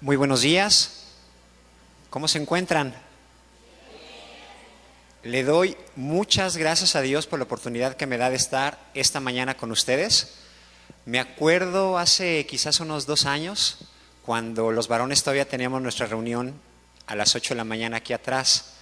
Muy buenos días. ¿Cómo se encuentran? Le doy muchas gracias a Dios por la oportunidad que me da de estar esta mañana con ustedes. Me acuerdo hace quizás unos 2 años, cuando los varones todavía teníamos nuestra reunión a las 8 de la mañana aquí atrás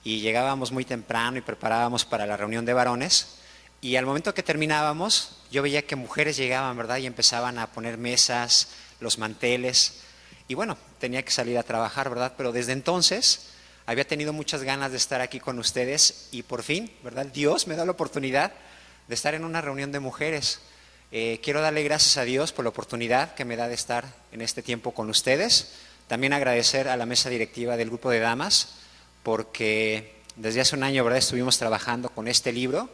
y llegábamos muy temprano y preparábamos para la reunión de varones, y al momento que terminábamos yo veía que mujeres llegaban, ¿verdad? Y empezaban a poner mesas, los manteles, y bueno, tenía que salir a trabajar, ¿verdad? Pero desde entonces había tenido muchas ganas de estar aquí con ustedes y por fin, ¿verdad? Dios me da la oportunidad de estar en una reunión de mujeres. Quiero darle gracias a Dios por la oportunidad que me da de estar en este tiempo con ustedes. También agradecer a la mesa directiva del grupo de damas, porque desde hace un año, ¿verdad?, estuvimos trabajando con este libro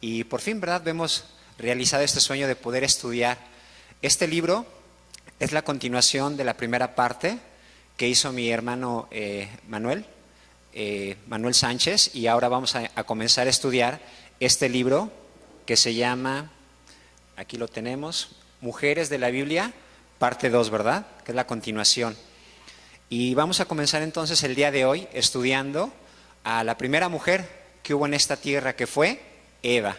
y por fin, ¿verdad?, hemos realizado este sueño de poder estudiar. Este libro es la continuación de la primera parte que hizo mi hermano Manuel Sánchez, y ahora vamos a comenzar a estudiar este libro que se llama, aquí lo tenemos, Mujeres de la Biblia, parte 2, ¿verdad?, que es la continuación. Y vamos a comenzar entonces el día de hoy estudiando a la primera mujer que hubo en esta tierra, que fue Eva.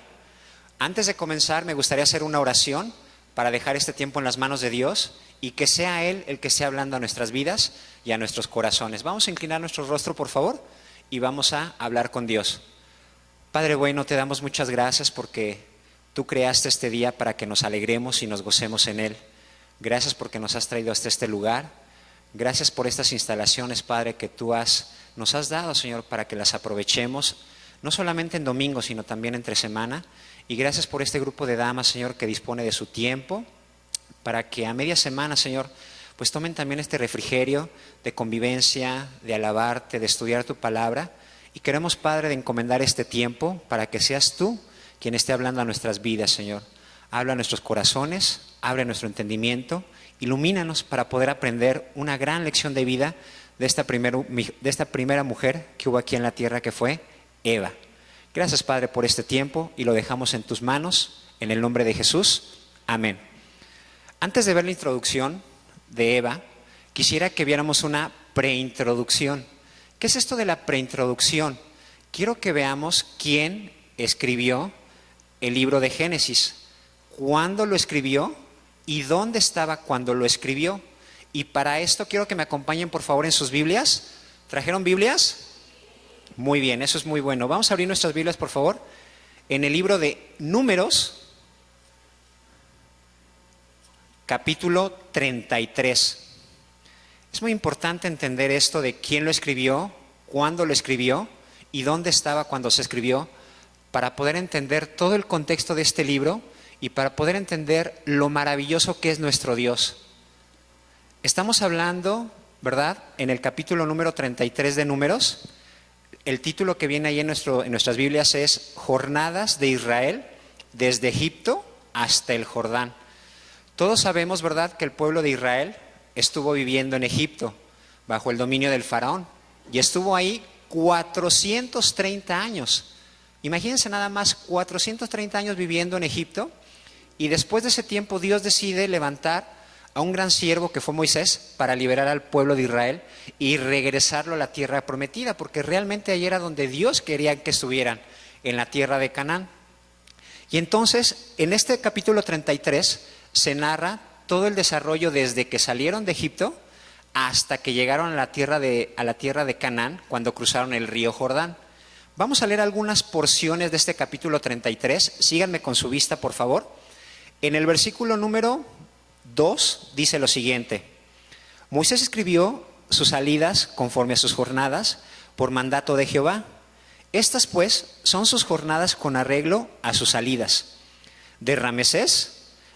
Antes de comenzar me gustaría hacer una oración para dejar este tiempo en las manos de Dios y que sea Él el que esté hablando a nuestras vidas y a nuestros corazones. Vamos a inclinar nuestro rostro, por favor, y vamos a hablar con Dios. Padre bueno, te damos muchas gracias porque tú creaste este día para que nos alegremos y nos gocemos en Él. Gracias porque nos has traído hasta este lugar. Gracias por estas instalaciones, Padre, que tú nos has dado, Señor, para que las aprovechemos, no solamente en domingo, sino también entre semana. Y gracias por este grupo de damas, Señor, que dispone de su tiempo para que a media semana, Señor, pues tomen también este refrigerio de convivencia, de alabarte, de estudiar tu palabra. Y queremos, Padre, de encomendar este tiempo para que seas tú quien esté hablando a nuestras vidas, Señor. Habla a nuestros corazones, abre nuestro entendimiento, ilumínanos para poder aprender una gran lección de vida de esta primera mujer que hubo aquí en la tierra, que fue Eva. Gracias, Padre, por este tiempo y lo dejamos en tus manos, en el nombre de Jesús. Amén. Antes de ver la introducción de Eva, quisiera que viéramos una preintroducción. ¿Qué es esto de la preintroducción? Quiero que veamos quién escribió el libro de Génesis, cuándo lo escribió y dónde estaba cuando lo escribió. Y para esto quiero que me acompañen, por favor, en sus Biblias. ¿Trajeron Biblias? Muy bien, eso es muy bueno. Vamos a abrir nuestras Biblias, por favor, en el libro de Números, capítulo 33. Es muy importante entender esto de quién lo escribió, cuándo lo escribió y dónde estaba cuando se escribió, para poder entender todo el contexto de este libro y para poder entender lo maravilloso que es nuestro Dios. Estamos hablando, ¿verdad?, en el capítulo número 33 de Números. El título que viene ahí en nuestras Biblias es Jornadas de Israel desde Egipto hasta el Jordán. Todos sabemos, ¿verdad?, que el pueblo de Israel estuvo viviendo en Egipto bajo el dominio del faraón y estuvo ahí 430 años. Imagínense nada más, 430 años viviendo en Egipto, y después de ese tiempo Dios decide levantar a un gran siervo que fue Moisés para liberar al pueblo de Israel y regresarlo a la tierra prometida, porque realmente ahí era donde Dios quería que estuvieran, en la tierra de Canaán. Y entonces en este capítulo 33 se narra todo el desarrollo desde que salieron de Egipto hasta que llegaron a la tierra de Canaán, cuando cruzaron el río Jordán. Vamos a leer algunas porciones de este capítulo 33. Síganme con su vista, por favor. En el versículo número 2 dice lo siguiente: Moisés escribió sus salidas conforme a sus jornadas por mandato de Jehová. Estas pues son sus jornadas con arreglo a sus salidas. De Ramesés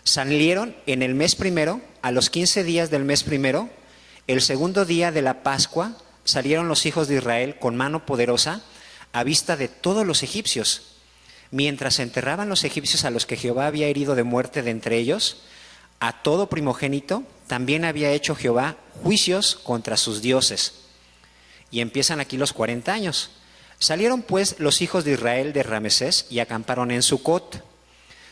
salieron en el mes primero, a los 15 días del mes primero, el segundo día de la Pascua, salieron los hijos de Israel con mano poderosa a vista de todos los egipcios, mientras enterraban los egipcios a los que Jehová había herido de muerte de entre ellos. A todo primogénito también había hecho Jehová juicios contra sus dioses. Y empiezan aquí los 40 años. Salieron pues los hijos de Israel de Ramesés y acamparon en Sucot.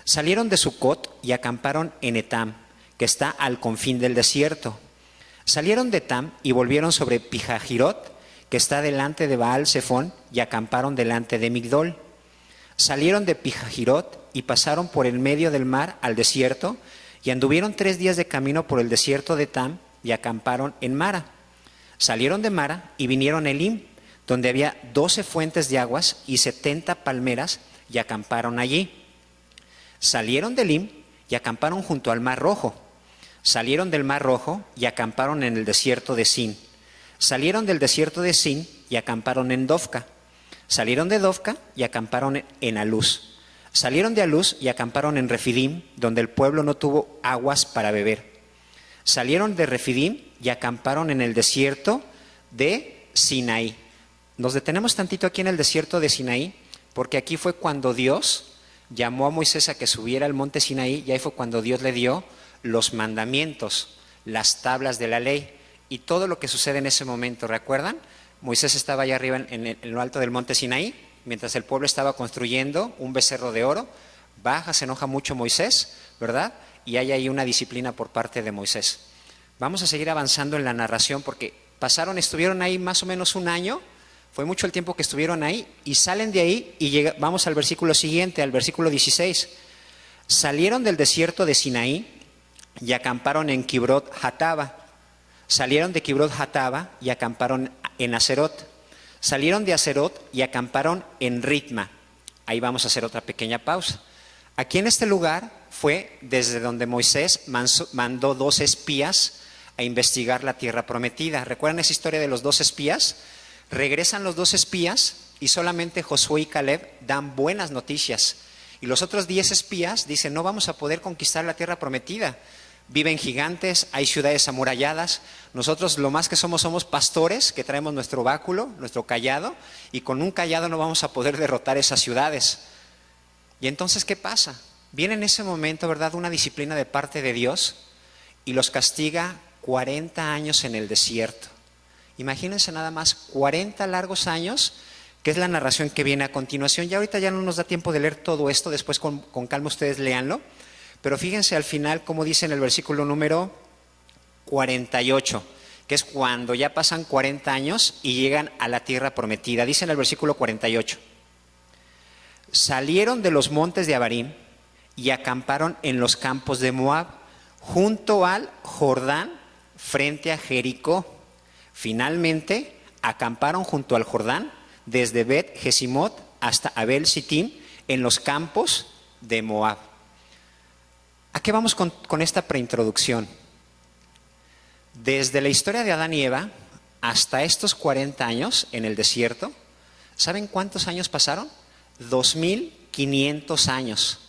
Salieron de Sucot y acamparon en Etam, que está al confín del desierto. Salieron de Etam y volvieron sobre Pijahirot, que está delante de Baal Zephón, y acamparon delante de Migdol. Salieron de Pijahirot y pasaron por el medio del mar al desierto, y anduvieron 3 días de camino por el desierto de Etam, y acamparon en Mara. Salieron de Mara y vinieron a Elim, donde había 12 fuentes de aguas y 70 palmeras, y acamparon allí. Salieron de Elim y acamparon junto al Mar Rojo. Salieron del Mar Rojo y acamparon en el desierto de Sin. Salieron del desierto de Sin y acamparon en Dofca. Salieron de Dofca y acamparon en Aluz. Salieron de Aluz y acamparon en Refidim, donde el pueblo no tuvo aguas para beber. Salieron de Refidim y acamparon en el desierto de Sinaí. Nos detenemos tantito aquí en el desierto de Sinaí, porque aquí fue cuando Dios llamó a Moisés a que subiera al monte Sinaí, y ahí fue cuando Dios le dio los mandamientos, las tablas de la ley y todo lo que sucede en ese momento. ¿Recuerdan? Moisés estaba allá arriba en lo alto del monte Sinaí, mientras el pueblo estaba construyendo un becerro de oro. Baja, se enoja mucho Moisés, ¿verdad? Y hay ahí una disciplina por parte de Moisés. Vamos a seguir avanzando en la narración porque estuvieron ahí más o menos un año. Fue mucho el tiempo que estuvieron ahí y salen de ahí y vamos al versículo siguiente, al versículo 16. Salieron del desierto de Sinaí y acamparon en Kibrot Hataba. Salieron de Kibrot Hataba y acamparon en Aserot. Salieron de Aserot y acamparon en Ritma. Ahí vamos a hacer otra pequeña pausa. Aquí en este lugar fue desde donde Moisés mandó 2 espías a investigar la tierra prometida. ¿Recuerdan esa historia de los 2 espías? Regresan los 2 espías y solamente Josué y Caleb dan buenas noticias. Y los otros 10 espías dicen, no vamos a poder conquistar la tierra prometida. Viven gigantes, hay ciudades amuralladas. Nosotros lo más que somos pastores que traemos nuestro báculo, nuestro cayado, y con un cayado no vamos a poder derrotar esas ciudades. Y entonces, ¿qué pasa? Viene en ese momento, ¿verdad?, una disciplina de parte de Dios y los castiga 40 años en el desierto. Imagínense nada más 40 largos años, que es la narración que viene a continuación. Ya ahorita ya no nos da tiempo de leer todo esto, después con calma ustedes léanlo. Pero fíjense al final como dice en el versículo número 48, que es cuando ya pasan 40 años y llegan a la tierra prometida. Dice en el versículo 48, salieron de los montes de Abarim y acamparon en los campos de Moab, junto al Jordán, frente a Jericó. Finalmente, acamparon junto al Jordán, desde Bet Jesimot hasta Abel Sittim, en los campos de Moab. ¿A qué vamos con esta preintroducción? Desde la historia de Adán y Eva hasta estos 40 años en el desierto, ¿saben cuántos años pasaron? 2500 años.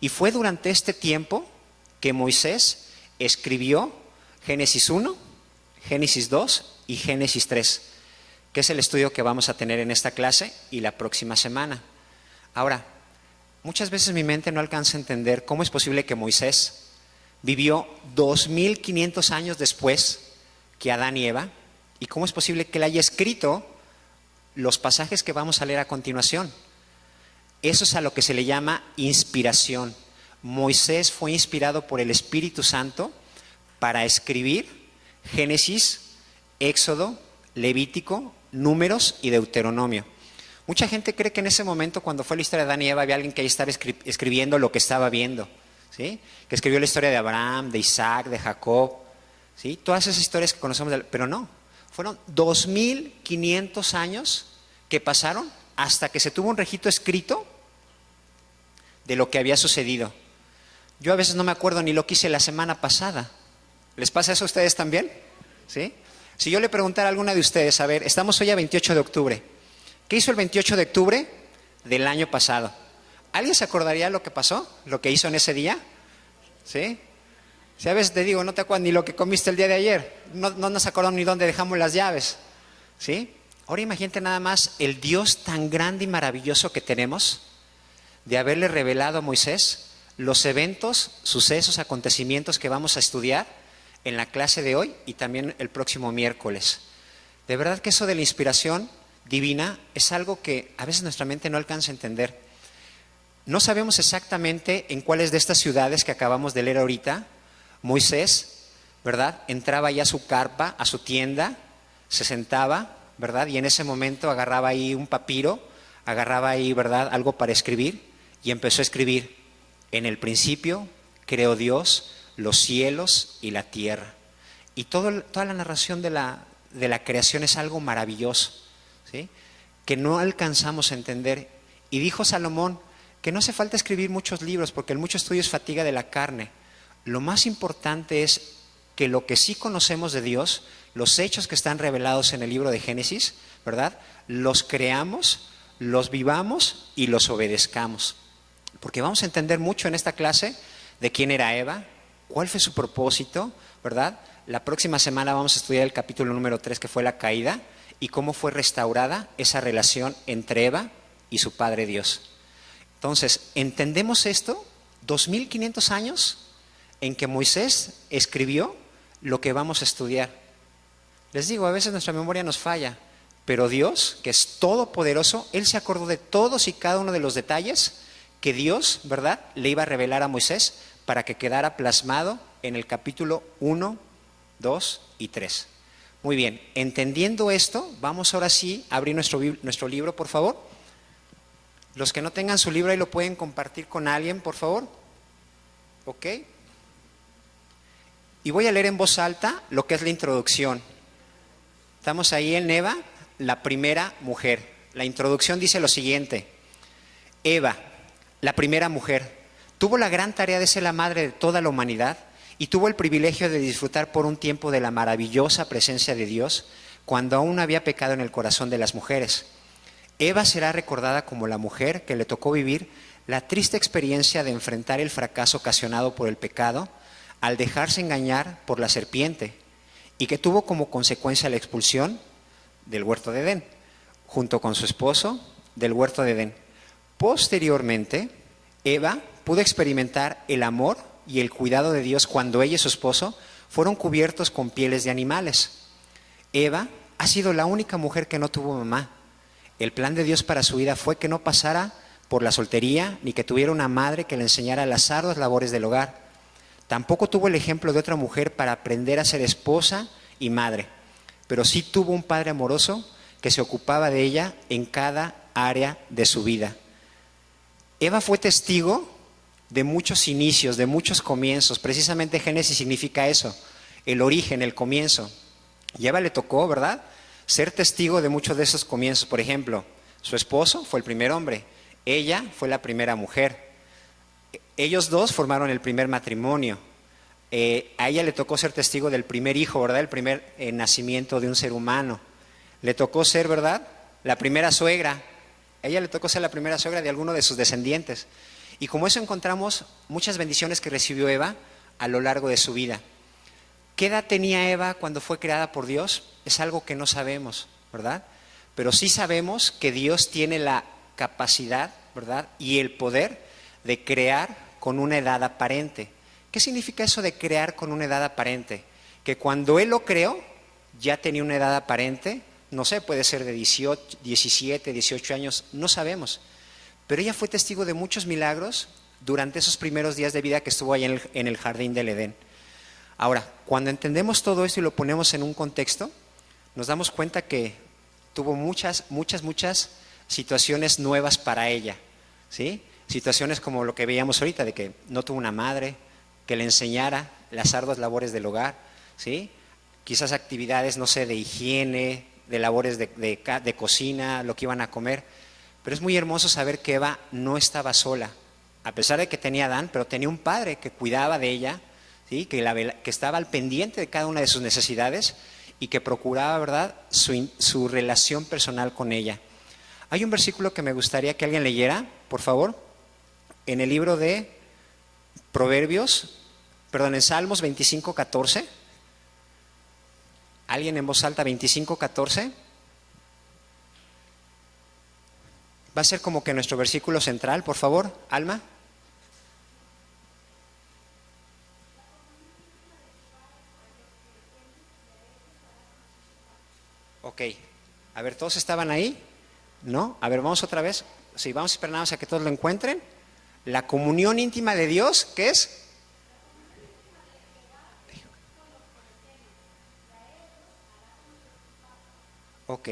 Y fue durante este tiempo que Moisés escribió Génesis 1, Génesis 2 y Génesis 3, que es el estudio que vamos a tener en esta clase y la próxima semana. Ahora, muchas veces mi mente no alcanza a entender cómo es posible que Moisés vivió 2500 años después que Adán y Eva, y cómo es posible que él haya escrito los pasajes que vamos a leer a continuación. Eso es a lo que se le llama inspiración. Moisés fue inspirado por el Espíritu Santo para escribir Génesis, Éxodo, Levítico, Números y Deuteronomio. Mucha gente cree que en ese momento, cuando fue la historia de Adán y Eva, había alguien que ahí estaba escribiendo lo que estaba viendo, ¿sí? Que escribió la historia de Abraham, de Isaac, de Jacob, ¿sí? Todas esas historias que conocemos, pero no. Fueron 2500 años que pasaron hasta que se tuvo un registro escrito de lo que había sucedido. Yo a veces no me acuerdo ni lo que hice la semana pasada. ¿Les pasa eso a ustedes también? ¿Sí? Si yo le preguntara a alguna de ustedes, a ver, estamos hoy a 28 de octubre. ¿Qué hizo el 28 de octubre del año pasado? ¿Alguien se acordaría lo que pasó? ¿Lo que hizo en ese día? ¿Sí? Si a veces te digo, no te acuerdas ni lo que comiste el día de ayer. No nos acordamos ni dónde dejamos las llaves. ¿Sí? Ahora imagínate nada más el Dios tan grande y maravilloso que tenemos de haberle revelado a Moisés los eventos, sucesos, acontecimientos que vamos a estudiar en la clase de hoy y también el próximo miércoles. De verdad que eso de la inspiración divina es algo que a veces nuestra mente no alcanza a entender. No sabemos exactamente en cuáles de estas ciudades que acabamos de leer ahorita Moisés ¿verdad? Entraba ya a su carpa, a su tienda, se sentaba, ¿verdad? Y en ese momento agarraba ahí un papiro, agarraba ahí, ¿verdad?, algo para escribir y empezó a escribir: en el principio creó Dios los cielos y la tierra. Y toda la narración de la creación es algo maravilloso, ¿sí?, que no alcanzamos a entender. Y dijo Salomón que no hace falta escribir muchos libros porque el mucho estudio es fatiga de la carne. Lo más importante es que lo que sí conocemos de Dios, los hechos que están revelados en el libro de Génesis, ¿verdad?, los creamos, los vivamos y los obedezcamos. Porque vamos a entender mucho en esta clase de quién era Eva, cuál fue su propósito, ¿verdad? La próxima semana vamos a estudiar el capítulo número 3, que fue la caída, y cómo fue restaurada esa relación entre Eva y su Padre Dios. Entonces, ¿entendemos esto? 2500 años en que Moisés escribió lo que vamos a estudiar. Les digo, a veces nuestra memoria nos falla, pero Dios, que es todopoderoso, Él se acordó de todos y cada uno de los detalles que Dios, ¿verdad?, le iba a revelar a Moisés para que quedara plasmado en el capítulo 1, 2 y 3. Muy bien, entendiendo esto, vamos ahora sí a abrir nuestro libro, por favor. Los que no tengan su libro ahí lo pueden compartir con alguien, por favor. ¿Ok? Y voy a leer en voz alta lo que es la introducción. Estamos ahí en Eva, la primera mujer. La introducción dice lo siguiente: Eva, la primera mujer, tuvo la gran tarea de ser la madre de toda la humanidad y tuvo el privilegio de disfrutar por un tiempo de la maravillosa presencia de Dios cuando aún no había pecado en el corazón de las mujeres. Eva será recordada como la mujer que le tocó vivir la triste experiencia de enfrentar el fracaso ocasionado por el pecado al dejarse engañar por la serpiente y que tuvo como consecuencia la expulsión del huerto de Edén, junto con su esposo del huerto de Edén. Posteriormente, Eva pudo experimentar el amor y el cuidado de Dios cuando ella y su esposo fueron cubiertos con pieles de animales. Eva ha sido la única mujer que no tuvo mamá. El plan de Dios para su vida fue que no pasara por la soltería ni que tuviera una madre que le enseñara las arduas labores del hogar. Tampoco tuvo el ejemplo de otra mujer para aprender a ser esposa y madre, pero sí tuvo un padre amoroso que se ocupaba de ella en cada área de su vida. Eva fue testigo de muchos inicios, de muchos comienzos. Precisamente Génesis significa eso, el origen, el comienzo. Y a Eva le tocó, ¿verdad?, ser testigo de muchos de esos comienzos. Por ejemplo, su esposo fue el primer hombre, ella fue la primera mujer. Ellos dos formaron el primer matrimonio. A ella le tocó ser testigo del primer hijo, ¿verdad?, el primer nacimiento de un ser humano. Le tocó ser, ¿verdad?, la primera suegra. A ella le tocó ser la primera suegra de alguno de sus descendientes. Y como eso encontramos muchas bendiciones que recibió Eva a lo largo de su vida. ¿Qué edad tenía Eva cuando fue creada por Dios? Es algo que no sabemos, ¿verdad? Pero sí sabemos que Dios tiene la capacidad, ¿verdad?, y el poder de crear con una edad aparente. ¿Qué significa eso de crear con una edad aparente? Que cuando Él lo creó, ya tenía una edad aparente, no sé, puede ser de 18, 17, 18 años, no sabemos. Pero ella fue testigo de muchos milagros durante esos primeros días de vida que estuvo ahí en el jardín del Edén. Ahora, cuando entendemos todo esto y lo ponemos en un contexto, nos damos cuenta que tuvo muchas situaciones nuevas para ella, ¿sí? Situaciones como lo que veíamos ahorita, de que no tuvo una madre que le enseñara las arduas labores del hogar, ¿sí? Quizás actividades, no sé, de higiene, de labores de cocina, lo que iban a comer. Pero es muy hermoso saber que Eva no estaba sola, a pesar de que tenía a Adán, pero tenía un padre que cuidaba de ella, ¿sí?, que estaba al pendiente de cada una de sus necesidades y que procuraba, ¿verdad?, su relación personal con ella. Hay un versículo que me gustaría que alguien leyera, por favor, en el libro de en Salmos 25:14. ¿Alguien en voz alta? 25:14. Va a ser como que nuestro versículo central, por favor, Alma. Ok, a ver, ¿todos estaban ahí? ¿No? A ver, vamos otra vez. Sí, vamos a esperarnos a que todos lo encuentren. La comunión íntima de Dios, ¿qué es? Ok.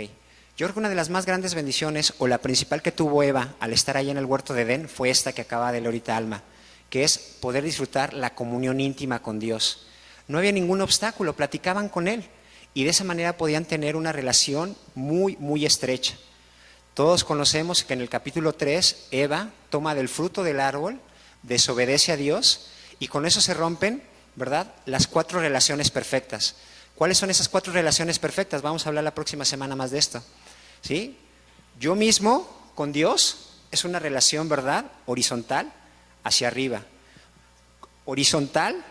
Yo creo que una de las más grandes bendiciones, o la principal que tuvo Eva al estar ahí en el huerto de Edén, fue esta que acaba de leer ahorita Alma, que es poder disfrutar la comunión íntima con Dios. No había ningún obstáculo, platicaban con Él y de esa manera podían tener una relación muy, muy estrecha. Todos conocemos que en el capítulo 3, Eva toma del fruto del árbol, desobedece a Dios y con eso se rompen, ¿verdad?, las 4 relaciones perfectas. ¿Cuáles son esas 4 relaciones perfectas? Vamos a hablar la próxima semana más de esto. ¿Sí? Yo mismo con Dios es una relación, ¿verdad?, horizontal hacia arriba. Horizontal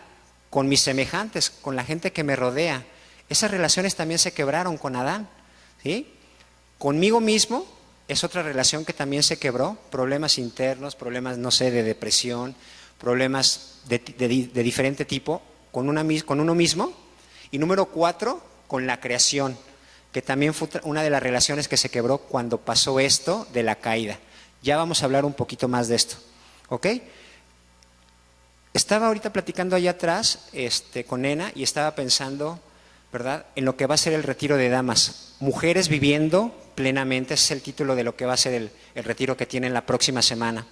con mis semejantes, con la gente que me rodea. Esas relaciones también se quebraron con Adán. ¿Sí? Conmigo mismo es otra relación que también se quebró. Problemas internos, problemas, no sé, de depresión, problemas de diferente tipo con uno mismo. Y número 4, con la creación, que también fue una de las relaciones que se quebró cuando pasó esto de la caída. Ya vamos a hablar un poquito más de esto, ¿ok? Estaba ahorita platicando allá atrás con Nena y estaba pensando, ¿verdad?, en lo que va a ser el retiro de damas. Mujeres viviendo plenamente, ese es el título de lo que va a ser el retiro que tienen la próxima semana.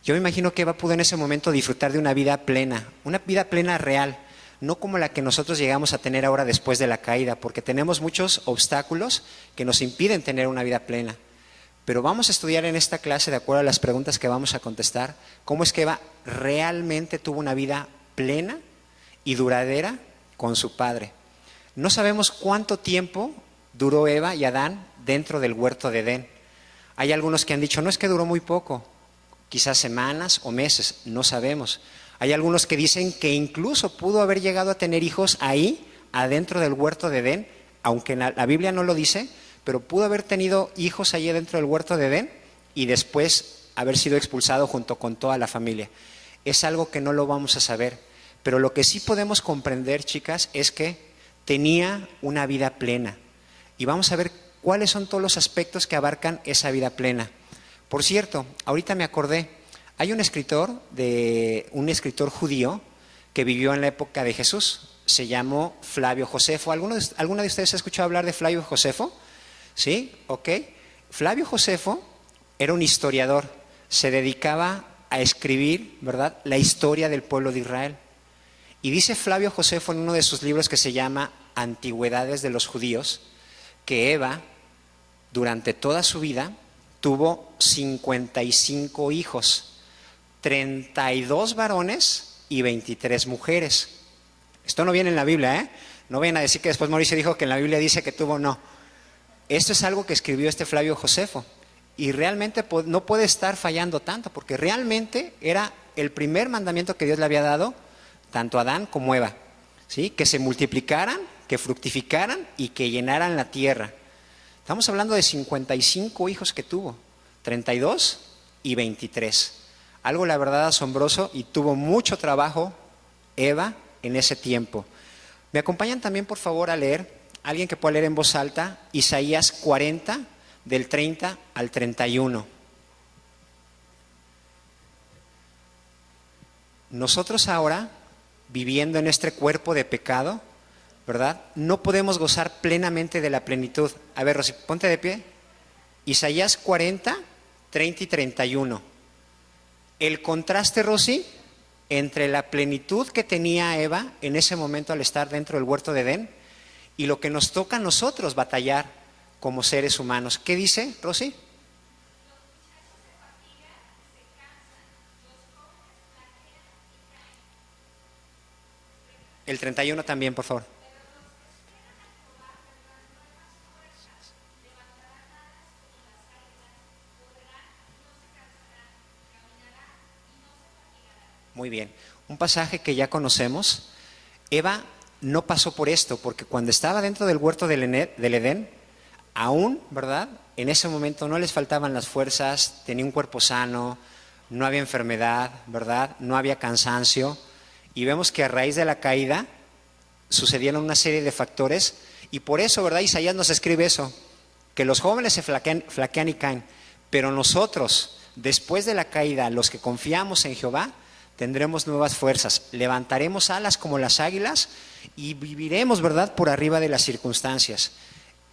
Yo me imagino que Eva pudo en ese momento disfrutar de una vida plena real, no como la que nosotros llegamos a tener ahora después de la caída, porque tenemos muchos obstáculos que nos impiden tener una vida plena. Pero vamos a estudiar en esta clase, de acuerdo a las preguntas que vamos a contestar, cómo es que Eva realmente tuvo una vida plena y duradera con su padre. No sabemos cuánto tiempo duró Eva y Adán dentro del huerto de Edén. Hay algunos que han dicho, no, es que duró muy poco, quizás semanas o meses, no sabemos. Hay algunos que dicen que incluso pudo haber llegado a tener hijos ahí, adentro del huerto de Edén, aunque la Biblia no lo dice, pero pudo haber tenido hijos ahí adentro del huerto de Edén y después haber sido expulsado junto con toda la familia. Es algo que no lo vamos a saber, pero lo que sí podemos comprender, chicas, es que tenía una vida plena. Y vamos a ver cuáles son todos los aspectos que abarcan esa vida plena. Por cierto, ahorita me acordé, hay un escritor judío que vivió en la época de Jesús, se llamó Flavio Josefo. ¿Alguna de ustedes ha escuchado hablar de Flavio Josefo? ¿Sí? Ok. Flavio Josefo era un historiador, se dedicaba a escribir, ¿verdad?, la historia del pueblo de Israel. Y dice Flavio Josefo en uno de sus libros que se llama Antigüedades de los Judíos, que Eva, durante toda su vida, tuvo 55 hijos. 32 varones y 23 mujeres. Esto no viene en la Biblia, ¿eh? No vayan a decir que después Mauricio dijo que en la Biblia dice que tuvo, no. Esto es algo que escribió este Flavio Josefo. Y realmente no puede estar fallando tanto, porque realmente era el primer mandamiento que Dios le había dado, tanto a Adán como a Eva, ¿sí? Que se multiplicaran, que fructificaran y que llenaran la tierra. Estamos hablando de 55 hijos que tuvo, 32 y 23. Algo, la verdad, asombroso, y tuvo mucho trabajo Eva en ese tiempo. ¿Me acompañan también, por favor, a leer, alguien que pueda leer en voz alta, Isaías 40, del 30 al 31? Nosotros ahora, viviendo en este cuerpo de pecado, ¿verdad?, no podemos gozar plenamente de la plenitud. A ver, Rosy, ponte de pie. Isaías 40, 30 y 31. El contraste, Rosy, entre la plenitud que tenía Eva en ese momento al estar dentro del huerto de Edén y lo que nos toca a nosotros batallar como seres humanos. ¿Qué dice, Rosy? El 31 también, por favor. Muy bien. Un pasaje que ya conocemos. Eva no pasó por esto, porque cuando estaba dentro del huerto del Edén, aún, ¿verdad?, en ese momento no les faltaban las fuerzas, tenía un cuerpo sano, no había enfermedad, ¿verdad?, no había cansancio. Y vemos que a raíz de la caída sucedieron una serie de factores, y por eso, ¿verdad?, Isaías nos escribe eso, que los jóvenes se flaquean y caen, pero nosotros, después de la caída, los que confiamos en Jehová, tendremos nuevas fuerzas, levantaremos alas como las águilas y viviremos, ¿verdad?, por arriba de las circunstancias.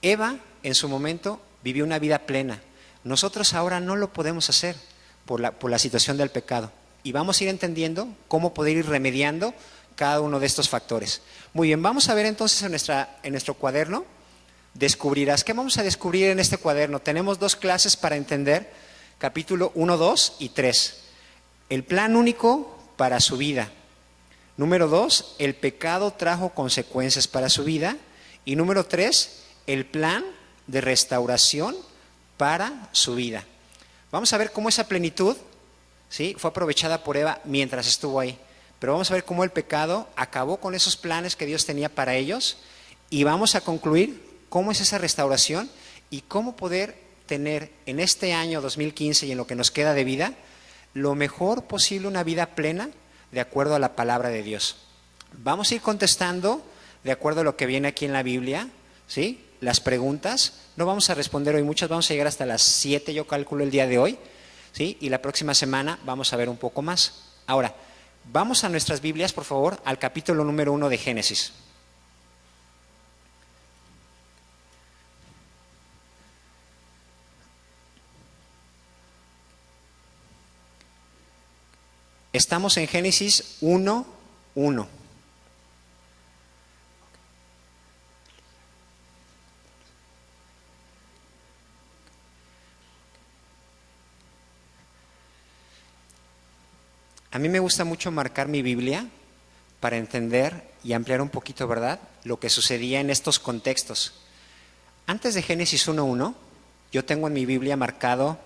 Eva, en su momento, vivió una vida plena. Nosotros ahora no lo podemos hacer por la situación del pecado. Y vamos a ir entendiendo cómo poder ir remediando cada uno de estos factores. Muy bien, vamos a ver entonces en nuestro cuaderno, descubrirás. ¿Qué vamos a descubrir en este cuaderno? Tenemos 2 clases para entender, capítulo 1, 2 y 3. El plan único para su vida. Número 2, el pecado trajo consecuencias para su vida. Y número 3, el plan de restauración para su vida. Vamos a ver cómo esa plenitud, ¿sí?, fue aprovechada por Eva mientras estuvo ahí. Pero vamos a ver cómo el pecado acabó con esos planes que Dios tenía para ellos. Y vamos a concluir cómo es esa restauración y cómo poder tener en este año 2015 y en lo que nos queda de vida, lo mejor posible, una vida plena de acuerdo a la palabra de Dios. Vamos a ir contestando de acuerdo a lo que viene aquí en la Biblia, ¿sí?, las preguntas. No vamos a responder hoy muchas, vamos a llegar hasta las 7, yo calculo, el día de hoy, ¿sí? Y la próxima semana vamos a ver un poco más. Ahora, vamos a nuestras Biblias, por favor, al capítulo número 1 de Génesis. Estamos en Génesis 1:1. A mí me gusta mucho marcar mi Biblia para entender y ampliar un poquito, ¿verdad?, lo que sucedía en estos contextos. Antes de Génesis 1:1, yo tengo en mi Biblia marcado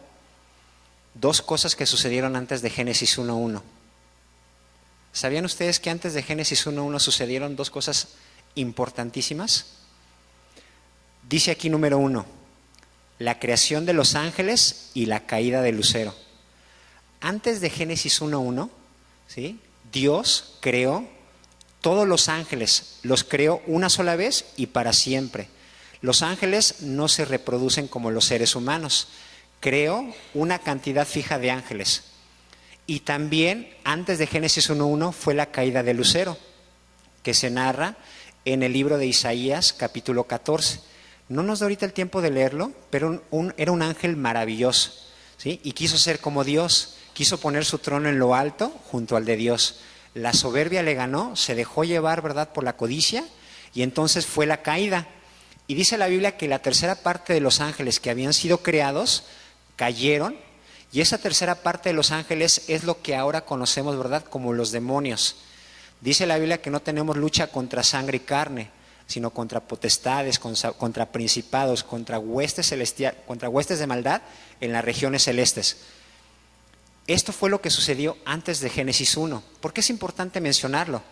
2 cosas que sucedieron antes de Génesis 1:1. ¿Sabían ustedes que antes de Génesis 1:1 sucedieron 2 cosas importantísimas? Dice aquí número 1, la creación de los ángeles y la caída de Lucero. Antes de Génesis 1:1, ¿sí?, Dios creó todos los ángeles, los creó una sola vez y para siempre. Los ángeles no se reproducen como los seres humanos. Creó una cantidad fija de ángeles. Y también antes de Génesis 1:1 fue la caída de Lucero, que se narra en el libro de Isaías, capítulo 14. No nos da ahorita el tiempo de leerlo, pero era un ángel maravilloso, ¿sí?, y quiso ser como Dios. Quiso poner su trono en lo alto junto al de Dios. La soberbia le ganó, se dejó llevar, ¿verdad?, por la codicia, y entonces fue la caída. Y dice la Biblia que la tercera parte de los ángeles que habían sido creados cayeron, y esa tercera parte de los ángeles es lo que ahora conocemos, ¿verdad?, como los demonios. Dice la Biblia que no tenemos lucha contra sangre y carne, sino contra potestades, contra principados, contra huestes celestiales, contra huestes de maldad en las regiones celestes. Esto fue lo que sucedió antes de Génesis 1. ¿Por qué es importante mencionarlo?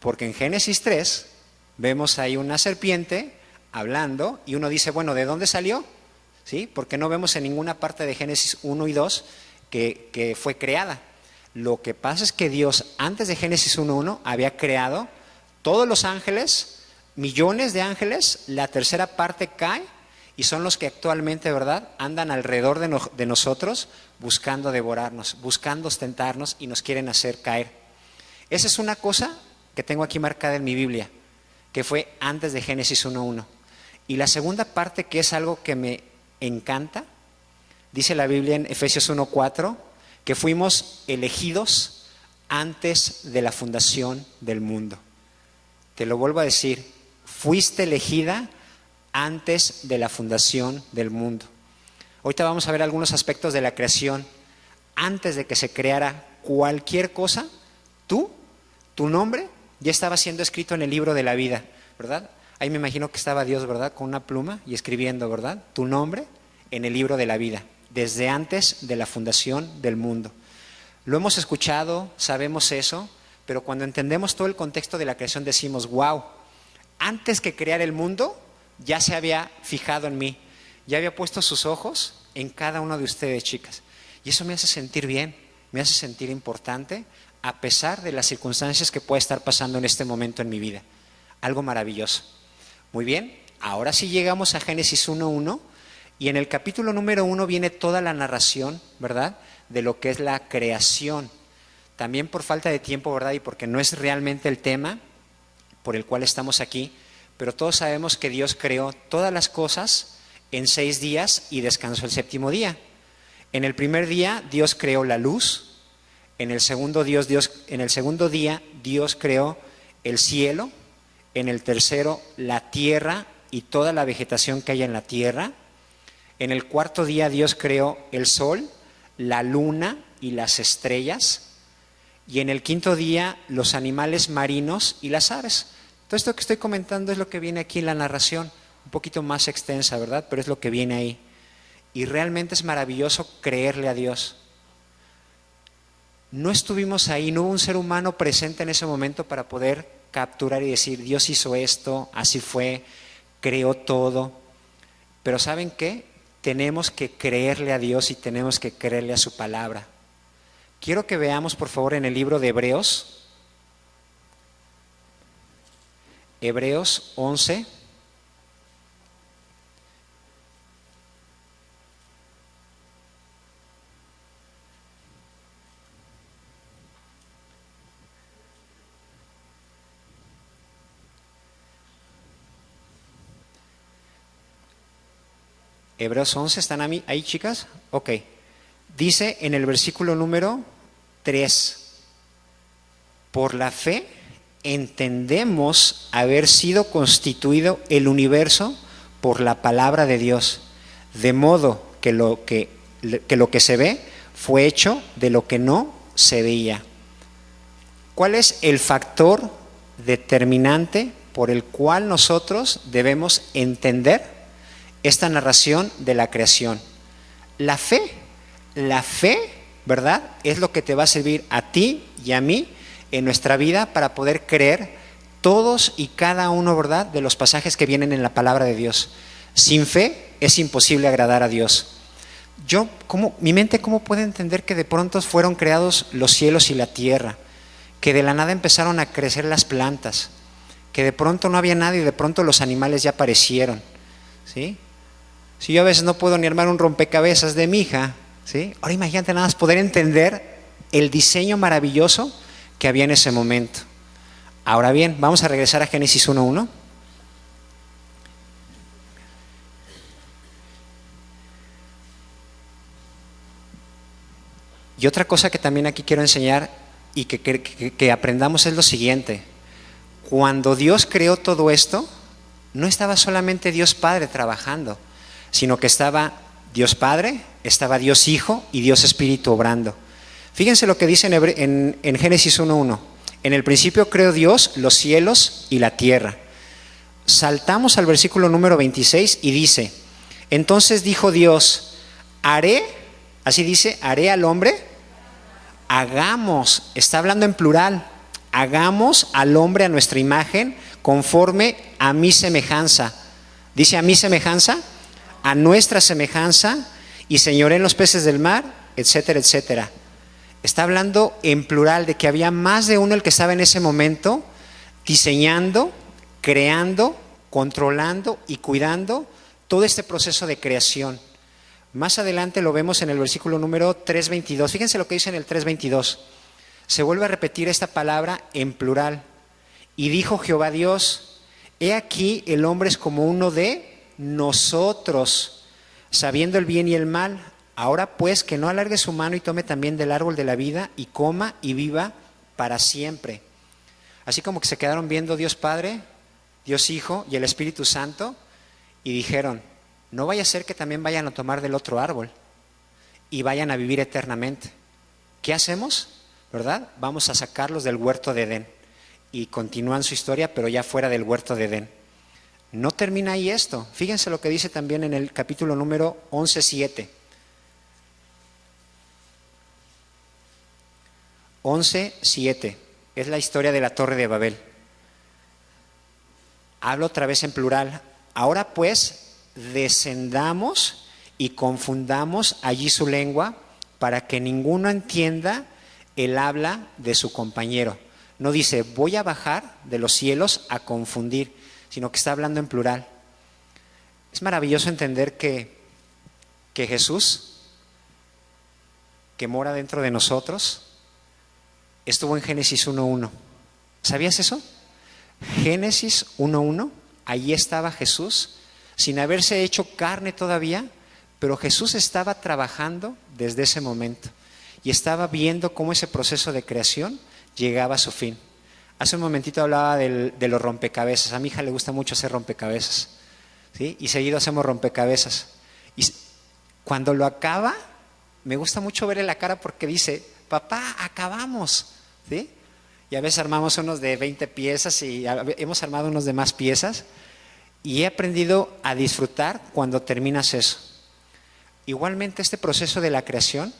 Porque en Génesis 3 vemos ahí una serpiente hablando y uno dice, bueno, ¿de dónde salió? ¿Sí? Porque no vemos en ninguna parte de Génesis 1 y 2 que fue creada. Lo que pasa es que Dios antes de Génesis 1:1 había creado todos los ángeles, millones de ángeles, la tercera parte cae y son los que actualmente, ¿verdad?, andan alrededor de nosotros buscando devorarnos, buscando ostentarnos y nos quieren hacer caer. Esa es una cosa que tengo aquí marcada en mi Biblia, que fue antes de Génesis 1:1. Y la segunda parte, que es algo que me encanta, dice la Biblia en Efesios 1:4, que fuimos elegidos antes de la fundación del mundo. Te lo vuelvo a decir, fuiste elegida antes de la fundación del mundo. Ahorita vamos a ver algunos aspectos de la creación. Antes de que se creara cualquier cosa, tu nombre ya estaba siendo escrito en el libro de la vida, ¿verdad? Ahí me imagino que estaba Dios, ¿verdad?, con una pluma y escribiendo, ¿verdad?, tu nombre en el libro de la vida, desde antes de la fundación del mundo. Lo hemos escuchado, sabemos eso, pero cuando entendemos todo el contexto de la creación decimos, wow, antes que crear el mundo, ya se había fijado en mí, ya había puesto sus ojos en cada uno de ustedes, chicas. Y eso me hace sentir bien, me hace sentir importante, a pesar de las circunstancias que puede estar pasando en este momento en mi vida. Algo maravilloso. Muy bien, ahora sí llegamos a Génesis 1:1, y en el capítulo número 1 viene toda la narración, ¿verdad?, de lo que es la creación. También por falta de tiempo, ¿verdad?, y porque no es realmente el tema por el cual estamos aquí, pero todos sabemos que Dios creó todas las cosas en 6 días y descansó el séptimo día. En el primer día Dios creó la luz, en el segundo día Dios creó el cielo, en el tercero la tierra y toda la vegetación que hay en la tierra. En el cuarto día Dios creó el sol, la luna y las estrellas. Y en el quinto día los animales marinos y las aves. Todo esto que estoy comentando es lo que viene aquí en la narración, un poquito más extensa, ¿verdad? Pero es lo que viene ahí. Y realmente es maravilloso creerle a Dios. No estuvimos ahí, no hubo un ser humano presente en ese momento para poder capturar y decir, Dios hizo esto, así fue, creó todo. Pero ¿saben qué? Tenemos que creerle a Dios y tenemos que creerle a su palabra. Quiero que veamos, por favor, en el libro de Hebreos, Hebreos 11. Hebreos 11, ¿están ahí, chicas? Ok. Dice en el versículo número 3, por la fe entendemos haber sido constituido el universo por la palabra de Dios, de modo que lo que se ve fue hecho de lo que no se veía. ¿Cuál es el factor determinante por el cual nosotros debemos entender esta narración de la creación? La fe. La fe, ¿verdad? Es lo que te va a servir a ti y a mí en nuestra vida para poder creer todos y cada uno, ¿verdad?, de los pasajes que vienen en la palabra de Dios. Sin fe es imposible agradar a Dios. Mi mente, ¿cómo puede entender que de pronto fueron creados los cielos y la tierra? Que de la nada empezaron a crecer las plantas, que de pronto no había nada y de pronto los animales ya aparecieron, ¿sí? Si yo a veces no puedo ni armar un rompecabezas de mi hija, ¿sí? Ahora imagínate nada más poder entender el diseño maravilloso que había en ese momento. Ahora bien, vamos a regresar a Génesis 1:1. Y otra cosa que también aquí quiero enseñar y que aprendamos es lo siguiente. Cuando Dios creó todo esto, no estaba solamente Dios Padre trabajando, sino que estaba Dios Padre, estaba Dios Hijo y Dios Espíritu obrando. Fíjense lo que dice en Génesis 1:1. En el principio creó Dios los cielos y la tierra. Saltamos al versículo número 26 y dice, entonces dijo Dios, haré al hombre, hagamos, está hablando en plural, hagamos al hombre a nuestra imagen conforme a mi semejanza. Dice a mi semejanza, a nuestra semejanza, y señoré en los peces del mar, etcétera, etcétera. Está hablando en plural de que había más de uno el que estaba en ese momento diseñando, creando, controlando y cuidando todo este proceso de creación. Más adelante lo vemos en el versículo número 3:22. Fíjense lo que dice en el 3:22. Se vuelve a repetir esta palabra en plural. Y dijo Jehová Dios, he aquí el hombre es como uno de nosotros, sabiendo el bien y el mal. Ahora pues que no alargue su mano y tome también del árbol de la vida y coma y viva para siempre. Así como que se quedaron viendo Dios Padre, Dios Hijo y el Espíritu Santo y dijeron, no vaya a ser que también vayan a tomar del otro árbol y vayan a vivir eternamente. ¿Qué hacemos? ¿Verdad? Vamos a sacarlos del huerto de Edén. Y continúan su historia, pero ya fuera del huerto de Edén. No termina ahí esto. Fíjense lo que dice también en el capítulo número 11:7. 11:7. Es la historia de la Torre de Babel. Hablo otra vez en plural. Ahora pues, descendamos y confundamos allí su lengua para que ninguno entienda el habla de su compañero. No dice, voy a bajar de los cielos a confundir, sino que está hablando en plural. Es maravilloso entender que Jesús, que mora dentro de nosotros, estuvo en Génesis 1:1. ¿Sabías eso? Génesis 1:1 Allí estaba Jesús, sin haberse hecho carne todavía, pero Jesús estaba trabajando desde ese momento y estaba viendo cómo ese proceso de creación llegaba a su fin. Hace un momentito hablaba de los rompecabezas. A mi hija le gusta mucho hacer rompecabezas, ¿sí? Y seguido hacemos rompecabezas. Y cuando lo acaba, me gusta mucho verle la cara porque dice, papá, acabamos, ¿sí? Y a veces armamos unos de 20 piezas y hemos armado unos de más piezas. Y he aprendido a disfrutar cuando terminas eso. Igualmente este proceso de la creación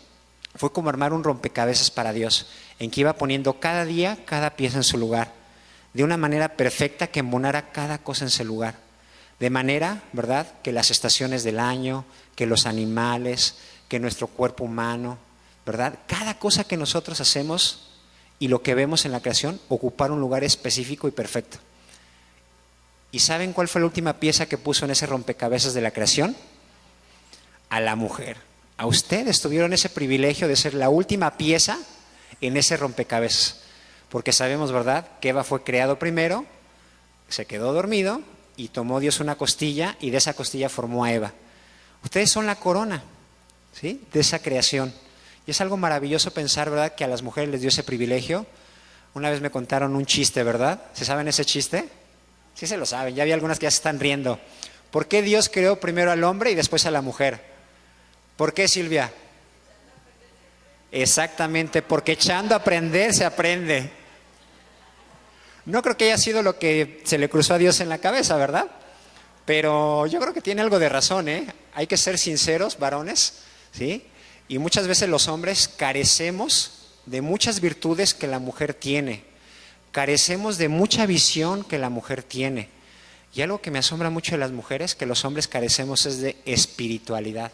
fue como armar un rompecabezas para Dios, en que iba poniendo cada día, cada pieza en su lugar, de una manera perfecta que embonara cada cosa en su lugar. De manera, ¿verdad?, que las estaciones del año, que los animales, que nuestro cuerpo humano, ¿verdad?, cada cosa que nosotros hacemos y lo que vemos en la creación, ocupar un lugar específico y perfecto. ¿Y saben cuál fue la última pieza que puso en ese rompecabezas de la creación? A la mujer. A ustedes tuvieron ese privilegio de ser la última pieza en ese rompecabezas. Porque sabemos, ¿verdad?, que Eva fue creado primero, se quedó dormido y tomó Dios una costilla y de esa costilla formó a Eva. Ustedes son la corona, ¿sí?, de esa creación. Y es algo maravilloso pensar, ¿verdad?, que a las mujeres les dio ese privilegio. Una vez me contaron un chiste, ¿verdad? ¿Se saben ese chiste? Sí se lo saben, ya había algunas que ya se están riendo. ¿Por qué Dios creó primero al hombre y después a la mujer? ¿Por qué, Silvia? Exactamente, porque echando a aprender se aprende. No creo que haya sido lo que se le cruzó a Dios en la cabeza, ¿verdad? Pero yo creo que tiene algo de razón, ¿eh? Hay que ser sinceros, varones, ¿sí? Y muchas veces los hombres carecemos de muchas virtudes que la mujer tiene. Carecemos de mucha visión que la mujer tiene. Y algo que me asombra mucho de las mujeres, que los hombres carecemos, es de espiritualidad.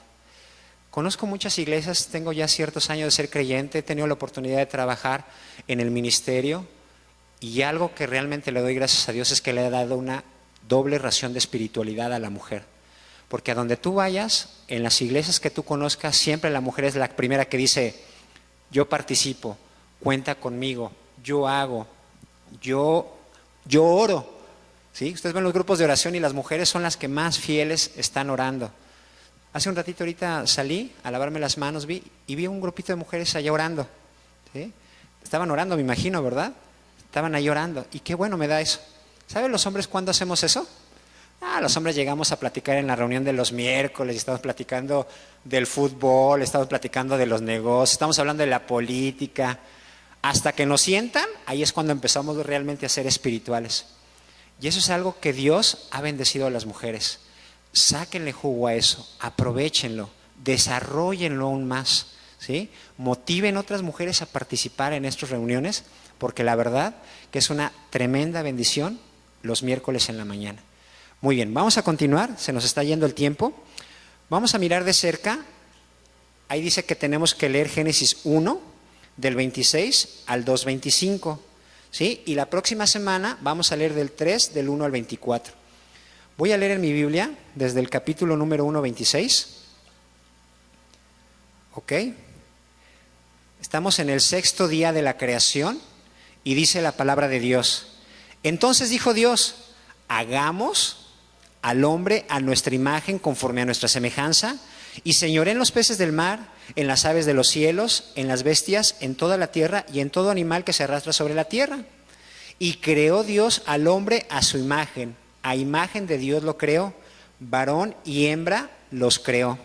Conozco muchas iglesias, tengo ya ciertos años de ser creyente, he tenido la oportunidad de trabajar en el ministerio y algo que realmente le doy gracias a Dios es que le ha dado una doble ración de espiritualidad a la mujer. Porque a donde tú vayas, en las iglesias que tú conozcas, siempre la mujer es la primera que dice, yo participo, cuenta conmigo, yo hago, yo oro, ¿sí? Ustedes ven los grupos de oración y las mujeres son las que más fieles están orando. Hace un ratito ahorita salí a lavarme las manos y vi un grupito de mujeres allá orando, ¿sí? Estaban orando, me imagino, ¿verdad? Estaban ahí orando y qué bueno me da eso. ¿Saben los hombres cuándo hacemos eso? Los hombres llegamos a platicar en la reunión de los miércoles, estamos platicando del fútbol, estamos platicando de los negocios, estamos hablando de la política. Hasta que nos sientan, ahí es cuando empezamos realmente a ser espirituales. Y eso es algo que Dios ha bendecido a las mujeres. Sáquenle jugo a eso, aprovéchenlo, desarróllenlo aún más, ¿sí? Motiven a otras mujeres a participar en estas reuniones, porque la verdad que es una tremenda bendición los miércoles en la mañana. Muy bien, vamos a continuar, se nos está yendo el tiempo. Vamos a mirar de cerca, ahí dice que tenemos que leer Génesis 1, del 26 al 2:25, ¿sí? Y la próxima semana vamos a leer del 3, del 1 al 24. Voy a leer en mi Biblia desde el capítulo número 1, 26. ¿Ok? Estamos en el 6º día de la creación y dice la palabra de Dios. Entonces dijo Dios, hagamos al hombre a nuestra imagen conforme a nuestra semejanza y señoré en los peces del mar, en las aves de los cielos, en las bestias, en toda la tierra y en todo animal que se arrastra sobre la tierra. Y creó Dios al hombre a su imagen. A imagen de Dios lo creó, varón y hembra los creó.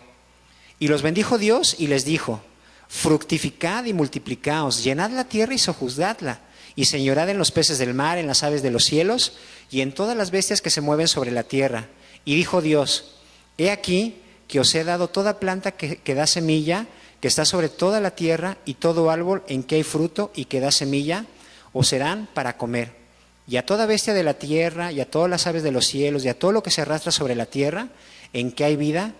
Y los bendijo Dios y les dijo, fructificad y multiplicaos, llenad la tierra y sojuzgadla, y señorad en los peces del mar, en las aves de los cielos, y en todas las bestias que se mueven sobre la tierra. Y dijo Dios, he aquí que os he dado toda planta que da semilla, que está sobre toda la tierra, y todo árbol en que hay fruto y que da semilla, os serán para comer. Y a toda bestia de la tierra, y a todas las aves de los cielos, y a todo lo que se arrastra sobre la tierra, en que hay vida,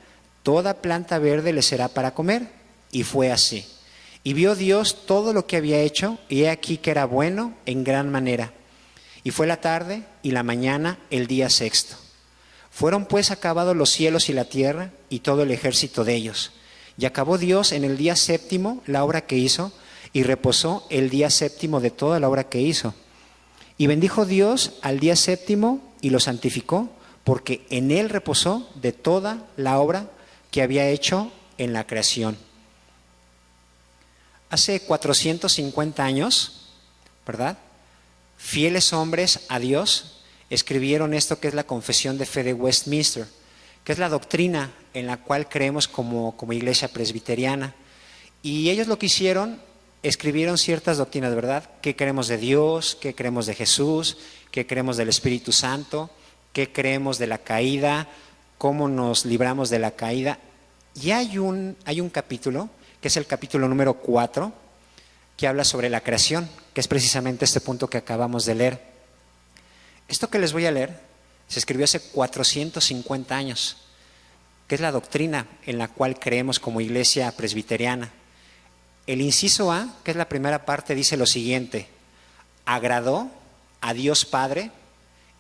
toda planta verde le será para comer. Y fue así. Y vio Dios todo lo que había hecho, y he aquí que era bueno en gran manera. Y fue la tarde y la mañana el día 6º. Fueron pues acabados los cielos y la tierra, y todo el ejército de ellos. Y acabó Dios en el día 7º la obra que hizo, y reposó el día 7º de toda la obra que hizo. Y bendijo Dios al día 7º y lo santificó, porque en Él reposó de toda la obra que había hecho en la creación. Hace 450 años, ¿verdad?, fieles hombres a Dios escribieron esto que es la Confesión de Fe de Westminster, que es la doctrina en la cual creemos como iglesia presbiteriana. Y ellos lo que hicieron, escribieron ciertas doctrinas, ¿verdad? ¿Qué creemos de Dios? ¿Qué creemos de Jesús? ¿Qué creemos del Espíritu Santo? ¿Qué creemos de la caída? ¿Cómo nos libramos de la caída? Y hay un capítulo, que es el capítulo número 4, que habla sobre la creación, que es precisamente este punto que acabamos de leer. Esto que les voy a leer se escribió hace 450 años, que es la doctrina en la cual creemos como iglesia presbiteriana. El inciso A, que es la primera parte, dice lo siguiente: agradó a Dios Padre,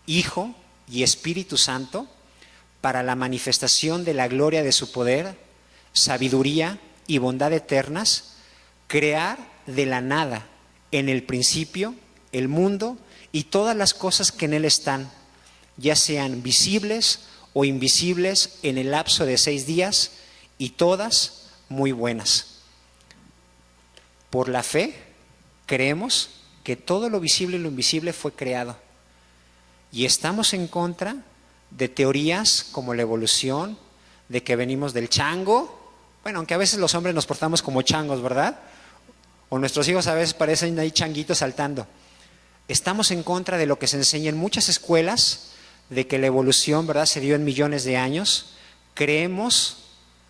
Hijo y Espíritu Santo para la manifestación de la gloria de su poder, sabiduría y bondad eternas, crear de la nada, en el principio, el mundo y todas las cosas que en él están, ya sean visibles o invisibles, en el lapso de 6 días, y todas muy buenas. Por la fe creemos que todo lo visible y lo invisible fue creado, y estamos en contra de teorías como la evolución, de que venimos del chango. Bueno, aunque a veces los hombres nos portamos como changos, ¿verdad? O nuestros hijos a veces parecen ahí changuitos saltando. Estamos en contra de lo que se enseña en muchas escuelas, de que la evolución, ¿verdad?, se dio en millones de años. Creemos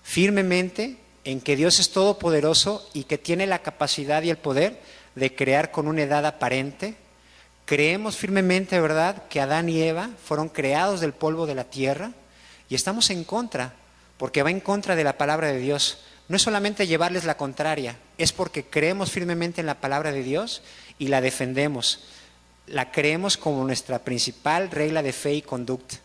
firmemente en que Dios es todopoderoso y que tiene la capacidad y el poder de crear con una edad aparente. Creemos firmemente, ¿verdad?, que Adán y Eva fueron creados del polvo de la tierra, y estamos en contra, porque va en contra de la palabra de Dios. No es solamente llevarles la contraria, es porque creemos firmemente en la palabra de Dios y la defendemos. La creemos como nuestra principal regla de fe y conducta.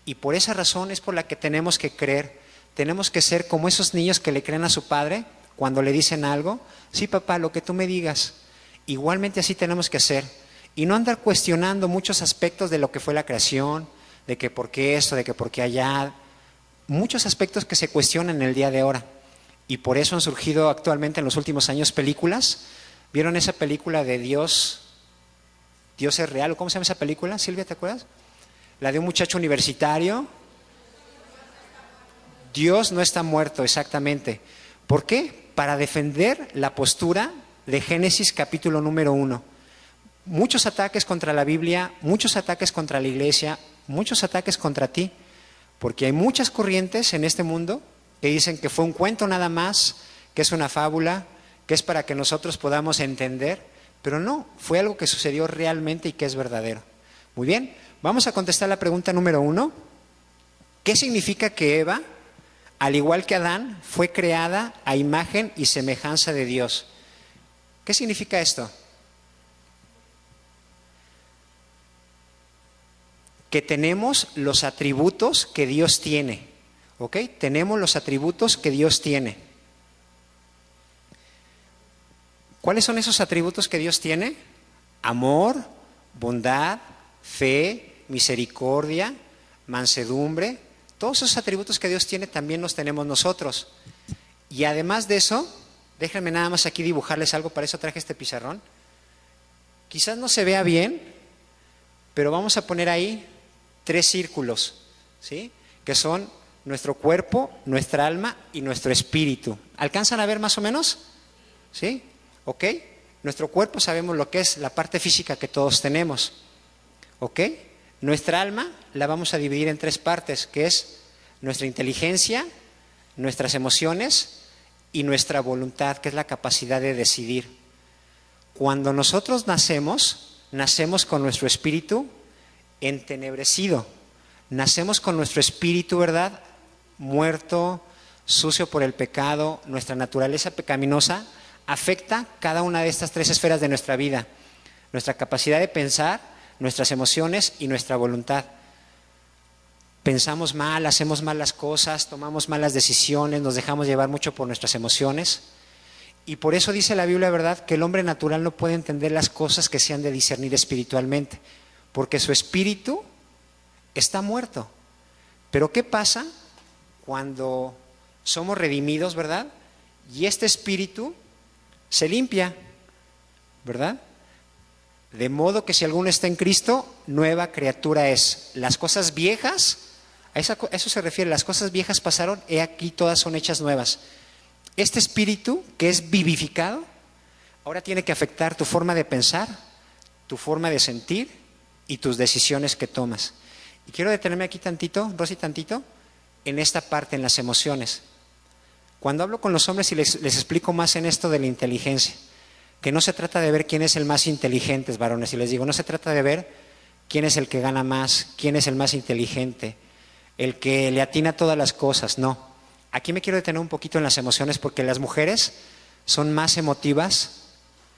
Y por esa razón es por la que tenemos que creer. Tenemos que ser como esos niños que le creen a su padre cuando le dicen algo. Sí, papá, lo que tú me digas. Igualmente así tenemos que hacer. Y no andar cuestionando muchos aspectos de lo que fue la creación, de que por qué esto, de que por qué allá. Muchos aspectos que se cuestionan en el día de ahora. Y por eso han surgido actualmente en los últimos años películas. ¿Vieron esa película de Dios es real? ¿Cómo se llama esa película, Silvia, te acuerdas? La de un muchacho universitario. Dios no está muerto, exactamente. ¿Por qué? Para defender la postura de Génesis capítulo número 1. Muchos ataques contra la Biblia, muchos ataques contra la iglesia, muchos ataques contra ti. Porque hay muchas corrientes en este mundo que dicen que fue un cuento nada más, que es una fábula, que es para que nosotros podamos entender, pero no, fue algo que sucedió realmente y que es verdadero. Muy bien, vamos a contestar la pregunta número 1. ¿Qué significa que Eva, al igual que Adán, fue creada a imagen y semejanza de Dios? ¿Qué significa esto? Que tenemos los atributos que Dios tiene, ¿ok? Tenemos los atributos que Dios tiene. ¿Cuáles son esos atributos que Dios tiene? Amor, bondad, fe, misericordia, mansedumbre. Todos esos atributos que Dios tiene también los tenemos nosotros. Y además de eso, déjenme nada más aquí dibujarles algo, para eso traje este pizarrón. Quizás no se vea bien, pero vamos a poner ahí 3 círculos, ¿sí?, que son nuestro cuerpo, nuestra alma y nuestro espíritu. ¿Alcanzan a ver más o menos? ¿Sí? ¿Ok? Nuestro cuerpo sabemos lo que es la parte física que todos tenemos. ¿Ok? Nuestra alma la vamos a dividir en 3 partes, que es nuestra inteligencia, nuestras emociones y nuestra voluntad, que es la capacidad de decidir. Cuando nosotros nacemos con nuestro espíritu entenebrecido. Nacemos con nuestro espíritu, ¿verdad?, muerto, sucio por el pecado. Nuestra naturaleza pecaminosa afecta cada una de estas 3 esferas de nuestra vida: nuestra capacidad de pensar, nuestras emociones y nuestra voluntad. Pensamos mal, hacemos mal las cosas, tomamos malas decisiones, nos dejamos llevar mucho por nuestras emociones. Y por eso dice la Biblia, ¿verdad?, que el hombre natural no puede entender las cosas que se han de discernir espiritualmente, porque su espíritu está muerto. Pero ¿qué pasa cuando somos redimidos, verdad? Y este espíritu se limpia, ¿verdad? De modo que si alguno está en Cristo, nueva criatura es. Las cosas viejas, a eso se refiere, las cosas viejas pasaron, he aquí todas son hechas nuevas. Este espíritu que es vivificado, ahora tiene que afectar tu forma de pensar, tu forma de sentir y tus decisiones que tomas. Y quiero detenerme aquí tantito, Rosy, tantito, en esta parte, en las emociones. Cuando hablo con los hombres y les explico más en esto de la inteligencia, que no se trata de ver quién es el más inteligente, varones, y les digo, no se trata de ver quién es el que gana más, quién es el más inteligente, el que le atina todas las cosas, no. Aquí me quiero detener un poquito en las emociones porque las mujeres son más emotivas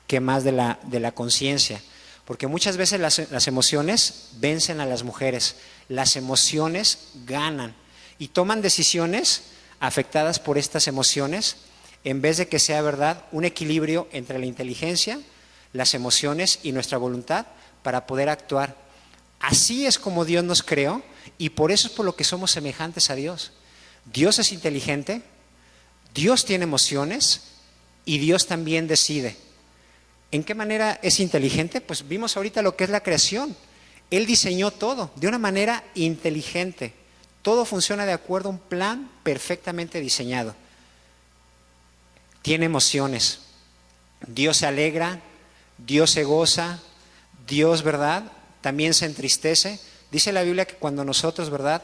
que más de la conciencia, porque muchas veces las emociones vencen a las mujeres, las emociones ganan y toman decisiones afectadas por estas emociones, en vez de que sea, verdad, un equilibrio entre la inteligencia, las emociones y nuestra voluntad para poder actuar. Así es como Dios nos creó y por eso es por lo que somos semejantes a Dios. Dios es inteligente, Dios tiene emociones y Dios también decide. ¿En qué manera es inteligente? Pues vimos ahorita lo que es la creación. Él diseñó todo de una manera inteligente. Todo funciona de acuerdo a un plan perfectamente diseñado. Tiene emociones. Dios se alegra, Dios se goza, Dios, ¿verdad?, también se entristece. Dice la Biblia que cuando nosotros, ¿verdad?,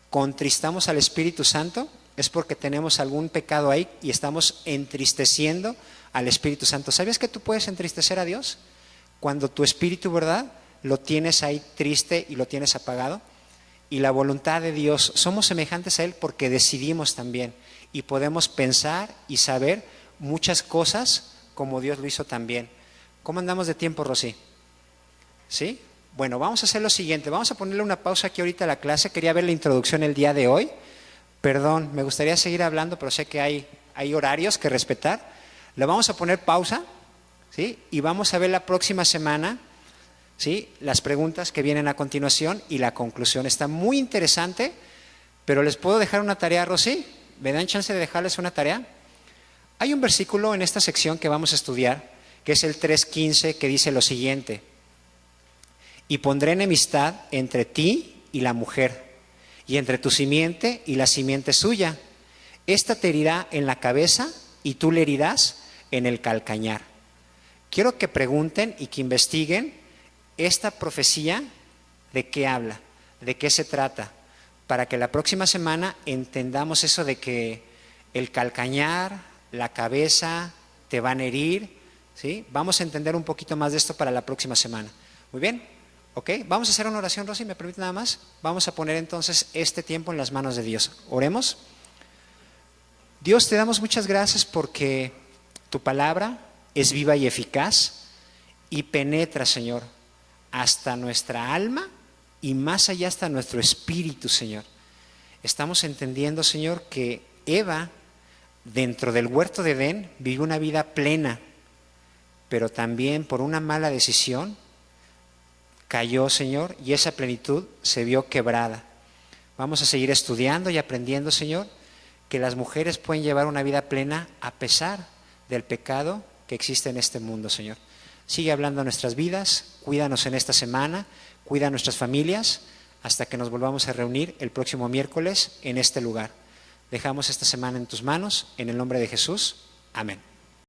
contristamos al Espíritu Santo, es porque tenemos algún pecado ahí y estamos entristeciendo al Espíritu Santo. ¿Sabías que tú puedes entristecer a Dios? Cuando tu espíritu, ¿verdad?, lo tienes ahí triste y lo tienes apagado. Y la voluntad de Dios, somos semejantes a Él porque decidimos también y podemos pensar y saber muchas cosas como Dios lo hizo también. ¿Cómo andamos de tiempo, Rosy? ¿Sí? Bueno, vamos a hacer lo siguiente, vamos a ponerle una pausa aquí ahorita a la clase. Quería ver la introducción el día de hoy. Perdón, me gustaría seguir hablando, pero sé que hay horarios que respetar. Le vamos a poner pausa, ¿sí? Y vamos a ver la próxima semana, ¿sí?, las preguntas que vienen a continuación y la conclusión. Está muy interesante, pero ¿les puedo dejar una tarea, Rosy? ¿Me dan chance de dejarles una tarea? Hay un versículo en esta sección que vamos a estudiar, que es el 3:15, que dice lo siguiente: y pondré enemistad entre ti y la mujer, y entre tu simiente y la simiente suya. Esta te herirá en la cabeza y tú le herirás en el calcañar. Quiero que pregunten y que investiguen esta profecía, ¿de qué habla? ¿De qué se trata? Para que la próxima semana entendamos eso de que el calcañar, la cabeza, te van a herir, ¿sí? Vamos a entender un poquito más de esto para la próxima semana. Muy bien, ¿ok? Vamos a hacer una oración, Rosy, ¿me permite nada más? Vamos a poner entonces este tiempo en las manos de Dios. Oremos. Dios, te damos muchas gracias porque tu palabra es viva y eficaz y penetra, Señor, hasta nuestra alma y más allá hasta nuestro espíritu, Señor. Estamos entendiendo, Señor, que Eva, dentro del huerto de Edén, vivió una vida plena, pero también por una mala decisión cayó, Señor, y esa plenitud se vio quebrada. Vamos a seguir estudiando y aprendiendo, Señor, que las mujeres pueden llevar una vida plena a pesar del pecado que existe en este mundo, Señor. Sigue hablando a nuestras vidas, cuídanos en esta semana, cuida a nuestras familias, hasta que nos volvamos a reunir el próximo miércoles en este lugar. Dejamos esta semana en tus manos, en el nombre de Jesús. Amén.